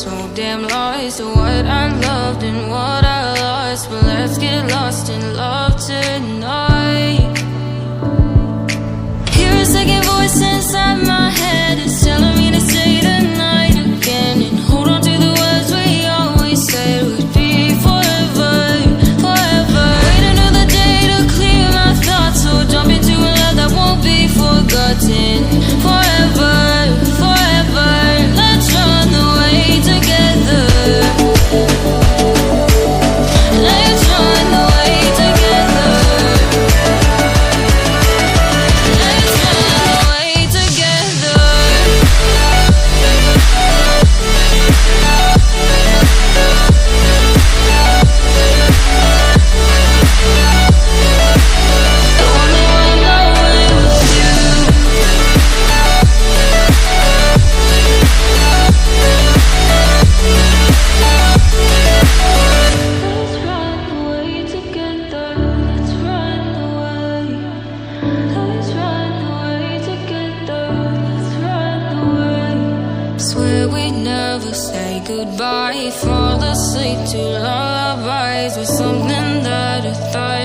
so damn lost to what I loved and what I lost. But let's get lost in love tonight. Hear a second voice inside my head, it's telling me to stay tonight again, and hold on to the words we always said would be forever, forever. Wait another day to clear my thoughts, so jump into a love that won't be forgotten. Forever, forever, let's run away together. Let's run away together. Let's run away together. The only one knowing was you. Let's run away together. Let's run away. Let's run away together. Let's run away. Swear we'd never say goodbye. Fall asleep to lullabies with something that I thought